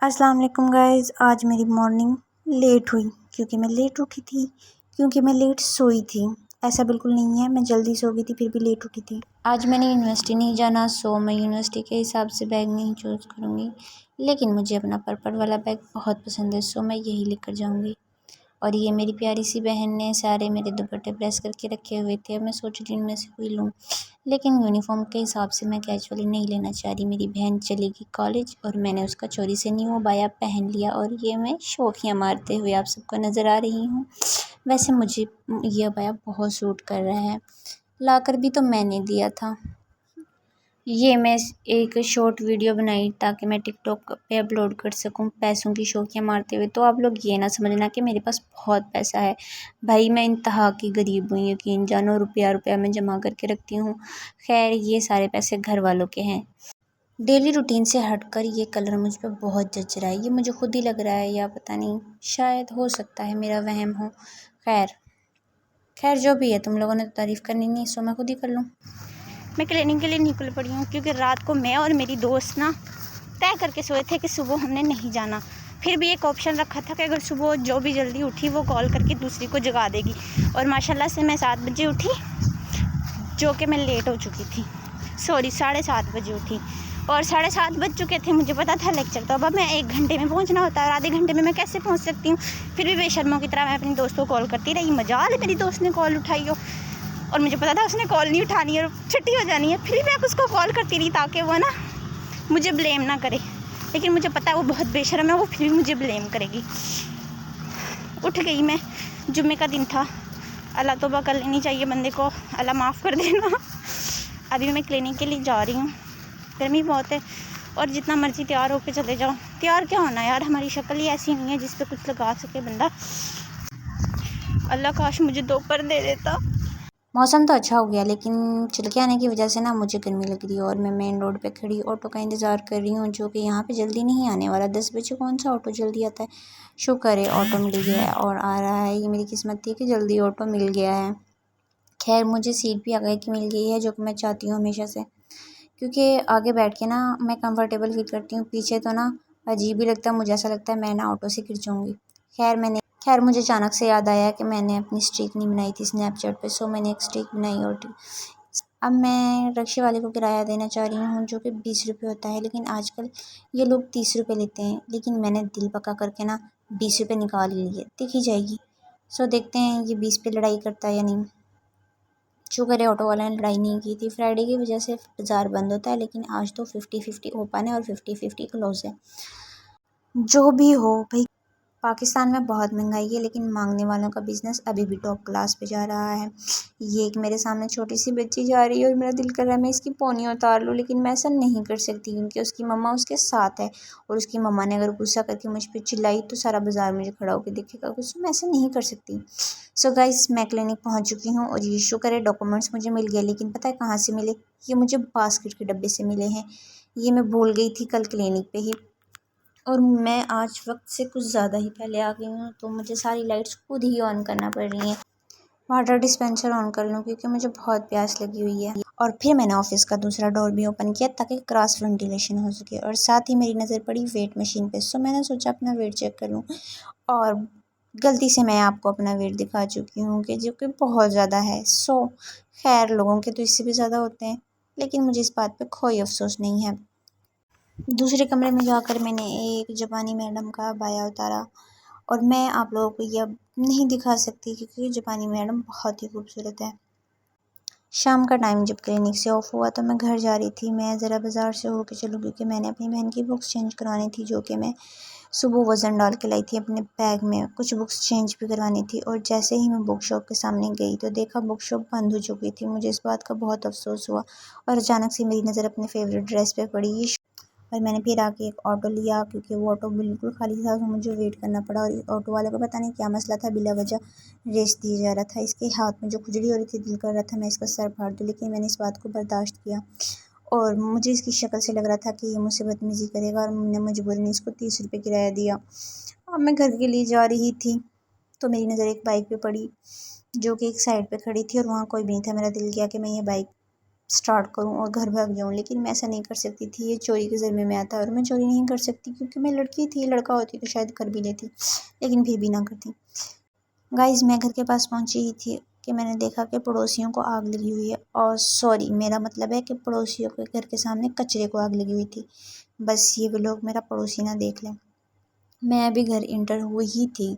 अस्सलाम वालेकुम गाइज़। आज मेरी मॉर्निंग लेट हुई क्योंकि मैं लेट उठी थी, क्योंकि मैं लेट सोई थी। ऐसा बिल्कुल नहीं है, मैं जल्दी सो गई थी फिर भी लेट उठी थी। आज मैंने यूनिवर्सिटी नहीं जाना, सो मैं यूनिवर्सिटी के हिसाब से बैग नहीं चूज़ करूँगी, लेकिन मुझे अपना पर्पल वाला बैग बहुत पसंद है, सो मैं यही लेकर जाऊँगी। और ये मेरी प्यारी सी बहन ने सारे मेरे दुपट्टे प्रेस करके रखे हुए थे। अब मैं सोच रही हूँ इनमें से कोई लूँ, लेकिन यूनिफ़ॉर्म के हिसाब से मैं कैजुअली नहीं लेना चाह रही। मेरी बहन चलेगी कॉलेज और मैंने उसका चोरी से न्यू अबाया पहन लिया और ये मैं शौकियाँ मारते हुए आप सबको नज़र आ रही हूँ। वैसे मुझे ये अबाया बहुत सूट कर रहा है, लाकर भी तो मैंने दिया था। ये मैं एक शॉर्ट वीडियो बनाई ताकि मैं टिकटॉक पे अपलोड कर सकूं पैसों की शौकियाँ मारते हुए। तो आप लोग ये ना समझना कि मेरे पास बहुत पैसा है, भाई मैं इंतहा की गरीब हूँ, यकीन जानो। रुपया रुपया मैं जमा करके रखती हूँ। खैर ये सारे पैसे घर वालों के हैं। डेली रूटीन से हटकर ये कलर मुझ पर बहुत जच रहा है, ये मुझे खुद ही लग रहा है, या पता नहीं, शायद हो सकता है मेरा वहम हो। खैर खैर जो भी है, तुम लोगों ने तो तारीफ़ करनी नहीं, सो मैं खुद ही कर लूँ। मैं क्लिनिक के लिए निकल पड़ी हूँ क्योंकि रात को मैं और मेरी दोस्त ना तय करके सोए थे कि सुबह हमने नहीं जाना। फिर भी एक ऑप्शन रखा था कि अगर सुबह जो भी जल्दी उठी वो कॉल करके दूसरी को जगा देगी, और माशाल्लाह से मैं 7 बजे उठी, जो कि मैं लेट हो चुकी थी। सॉरी 7:30 बजे उठी और 7:30 बज चुके थे। मुझे पता था लेक्चर, तो अब मैं 1 घंटे में पहुंचना होता है और आधे घंटे में मैं कैसे पहुंच सकती हूँ। फिर भी बेशर्मों की तरह मैं अपनी दोस्त को कॉल करती रही। मजाल है मेरी दोस्त ने कॉल उठाई हो, और मुझे पता था उसने कॉल नहीं उठानी है और छुट्टी हो जानी है। फिर भी मैं उसको कॉल करती रही ताकि वो ना मुझे ब्लेम ना करे, लेकिन मुझे पता है वो बहुत बेशर्म है, वो फिर भी मुझे ब्लेम करेगी। उठ गई मैं, जुम्मे का दिन था, अल्लाह तौबा कर लेनी चाहिए बंदे को, अल्लाह माफ़ कर देना। अभी मैं क्लिनिक के लिए जा रही हूँ, गर्मी बहुत है और जितना मर्ज़ी तैयार होकर चले जाओ। तैयार क्या होना यार, हमारी शक्ल ही ऐसी नहीं है जिस पे कुछ लगा सके बंदा। अल्लाह काश मुझे 2 पर दे देता। मौसम तो अच्छा हो गया, लेकिन छिलके आने की वजह से ना मुझे गर्मी लग रही है और मैं मेन रोड पे खड़ी ऑटो का इंतज़ार कर रही हूँ, जो कि यहाँ पे जल्दी नहीं आने वाला। 10 बजे कौन सा ऑटो जल्दी आता है। शुक्र है ऑटो मिल गया है और आ रहा है। ये मेरी किस्मत थी कि जल्दी ऑटो मिल गया है। खैर मुझे सीट भी आगे की मिल गई है, जो कि मैं चाहती हूँ हमेशा से, क्योंकि आगे बैठ के ना मैं कंफर्टेबल फील करती हूँ। पीछे तो ना अजीब ही लगता है, मुझे ऐसा लगता है मैं ना ऑटो से गिर जाऊँगी। खैर मुझे अचानक से याद आया कि मैंने अपनी स्ट्रीक नहीं बनाई थी स्नैपचैट पे, सो मैंने एक स्ट्रीक बनाई। और अब मैं रक्शे वाले को किराया देना चाह रही हूँ, जो कि 20 रुपये होता है, लेकिन आजकल ये लोग 30 रुपये लेते हैं। लेकिन मैंने दिल पक्का करके ना 20 रुपये निकाल ही लिए, देखी जाएगी। सो देखते हैं ये 20 पे लड़ाई करता है या नहीं। शुक्र है ऑटो वाले ने लड़ाई नहीं की थी। फ्राइडे की वजह से बाज़ार बंद होता है, लेकिन आज तो 50-50 ओपन है और 50-50 क्लोज़ है। जो भी हो भाई, पाकिस्तान में बहुत महंगाई है, लेकिन मांगने वालों का बिज़नेस अभी भी टॉप क्लास पे जा रहा है। ये एक मेरे सामने छोटी सी बच्ची जा रही है और मेरा दिल कर रहा है मैं इसकी पोनी उतार लूँ, लेकिन मैं ऐसा नहीं कर सकती क्योंकि उसकी मम्मा उसके साथ है, और उसकी मम्मा ने अगर गुस्सा करके मुझ पर चिल्लाई तो सारा बाज़ार मुझे खड़ा होकर देखेगा कुछ, मैं ऐसा नहीं कर सकती। सो गाइस, मैं क्लिनिक पहुँच चुकी हूँ और ये शुक्र है डॉक्यूमेंट्स मुझे मिल गए, लेकिन पता है कहाँ से मिले? ये मुझे बास्केट के डब्बे से मिले हैं। ये मैं भूल गई थी कल क्लिनिक पे ही, और मैं आज वक्त से कुछ ज़्यादा ही पहले आ गई हूँ, तो मुझे सारी लाइट्स खुद ही ऑन करना पड़ रही हैं। वाटर डिस्पेंसर ऑन कर लूँ क्योंकि मुझे बहुत प्यास लगी हुई है। और फिर मैंने ऑफिस का दूसरा डोर भी ओपन किया ताकि क्रॉस वेंटिलेशन हो सके, और साथ ही मेरी नज़र पड़ी वेट मशीन पे, सो मैंने सोचा अपना वेट चेक कर लूँ, और गलती से मैं आपको अपना वेट दिखा चुकी हूँ कि जो कि बहुत ज़्यादा है। सो खैर लोगों के तो इससे भी ज़्यादा होते हैं, लेकिन मुझे इस बात पर कोई अफसोस नहीं है। दूसरे कमरे में जाकर मैंने एक जापानी मैडम का बाया उतारा, और मैं आप लोगों को ये अब नहीं दिखा सकती क्योंकि जापानी मैडम बहुत ही खूबसूरत है। शाम का टाइम जब क्लिनिक से ऑफ हुआ तो मैं घर जा रही थी। मैं ज़रा बाज़ार से होकर चलूँ क्योंकि मैंने अपनी बहन की बुक्स चेंज करवानी थी, जो कि मैं सुबह वज़न डाल के लाई थी अपने बैग में। कुछ बुक्स चेंज भी करवानी थी, और जैसे ही मैं बुक शॉप के सामने गई तो देखा बुक शॉप बंद हो चुकी थी। मुझे इस बात का बहुत अफसोस हुआ, और अचानक से मेरी नज़र अपने फेवरेट ड्रेस पे पड़ी, और मैंने फिर आके एक ऑटो लिया क्योंकि वो ऑटो बिल्कुल खाली था, तो मुझे वेट करना पड़ा। और ऑटो वाले को पता नहीं क्या मसला था, बिला वजह रेस दिया जा रहा था। इसके हाथ में जो खुजली हो रही थी, दिल कर रहा था मैं इसका सर फाड़ दूँ, लेकिन मैंने इस बात को बर्दाश्त किया, और मुझे इसकी शक्ल से लग रहा था कि ये मुझसे बदतमीज़ी करेगा, और मैंने मजबूरन इसको 30 रुपये किराया दिया। अब मैं घर के लिए जा रही थी तो मेरी नज़र एक बाइक पे पड़ी, जो कि एक साइड पे खड़ी थी और वहाँ कोई भी नहीं था। मेरा दिल किया कि मैं ये बाइक स्टार्ट करूं और घर भाग जाऊं, लेकिन मैं ऐसा नहीं कर सकती थी। ये चोरी के ज़र्मे में आता है और मैं चोरी नहीं कर सकती क्योंकि मैं लड़की थी। लड़का होती तो शायद कर भी लेती, लेकिन फिर भी ना करती। गाइस मैं घर के पास पहुंची ही थी कि मैंने देखा कि पड़ोसियों को आग लगी हुई है, और सॉरी मेरा मतलब है कि पड़ोसियों के घर के सामने कचरे को आग लगी हुई थी। बस ये वो लोग मेरा पड़ोसी ना देख लें। मैं अभी घर इंटर हुई ही थी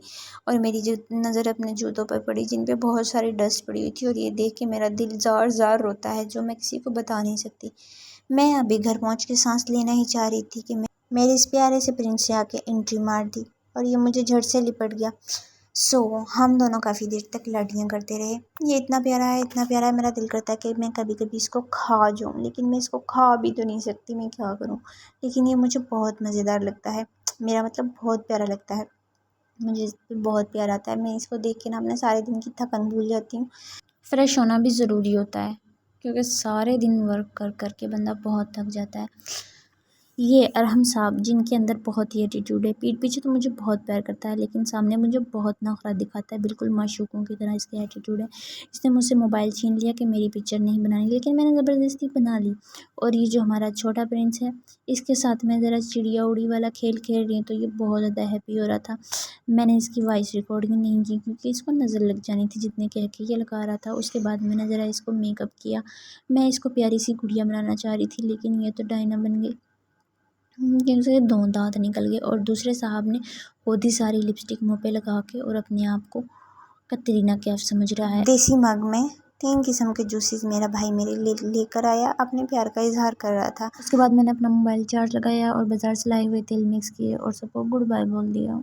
और मेरी जो नज़र अपने जूतों पर पड़ी जिन पे बहुत सारी डस्ट पड़ी हुई थी, और ये देख के मेरा दिल ज़ार ज़ार रोता है जो मैं किसी को बता नहीं सकती। मैं अभी घर पहुंच के सांस लेना ही चाह रही थी कि मेरे इस प्यारे से प्रिंस से आके एंट्री मार दी और ये मुझे झट से लिपट गया। हम दोनों काफ़ी देर तक लड़ाइयाँ करते रहे। ये इतना प्यारा है, इतना प्यारा है, मेरा दिल करता है कि मैं कभी कभी इसको खा जाऊँ, लेकिन मैं इसको खा भी तो नहीं सकती, मैं क्या करूँ। लेकिन ये मुझे बहुत मज़ेदार लगता है, मेरा मतलब बहुत प्यारा लगता है, मुझे इस पे बहुत प्यार आता है। मैं इसको देख के ना अपने सारे दिन की थकन भूल जाती हूँ। फ्रेश होना भी ज़रूरी होता है क्योंकि सारे दिन वर्क कर कर के बंदा बहुत थक जाता है। ये अरहम साहब जिनके अंदर बहुत ही एटीट्यूड है, पीठ पीछे तो मुझे बहुत प्यार करता है लेकिन सामने मुझे बहुत नखरा दिखाता है, बिल्कुल माशूकों की तरह इसका एटीट्यूड है। इसने मुझसे मोबाइल छीन लिया कि मेरी पिक्चर नहीं बनानी, लेकिन मैंने ज़बरदस्ती बना ली। और ये जो हमारा छोटा प्रिंस है, इसके साथ मैं ज़रा चिड़िया उड़ी वाला खेल खेल रही हूँ तो ये बहुत ज़्यादा हैप्पी हो रहा था। मैंने इसकी वॉइस रिकॉर्डिंग नहीं की क्योंकि इसको नज़र लग जानी थी जितने कह के ये लगा रहा था। उसके बाद मैंने ज़रा इसको मेकअप किया। मैं इसको प्यारी सी गुड़िया बनाना चाह रही थी, लेकिन ये तो डायना बन गई। जिनसे 2 दाँत निकल गए और दूसरे साहब ने आधी सारी लिपस्टिक मुँह पे लगा के और अपने आप को कतरीना कैफ समझ रहा है। देसी मग में 3 किस्म के जूसेस मेरा भाई मेरे लिए लेकर आया, अपने प्यार का इजहार कर रहा था। उसके बाद मैंने अपना मोबाइल चार्ज लगाया और बाज़ार से लाए हुए तेल मिक्स किए और सबको गुड बाय बोल दिया।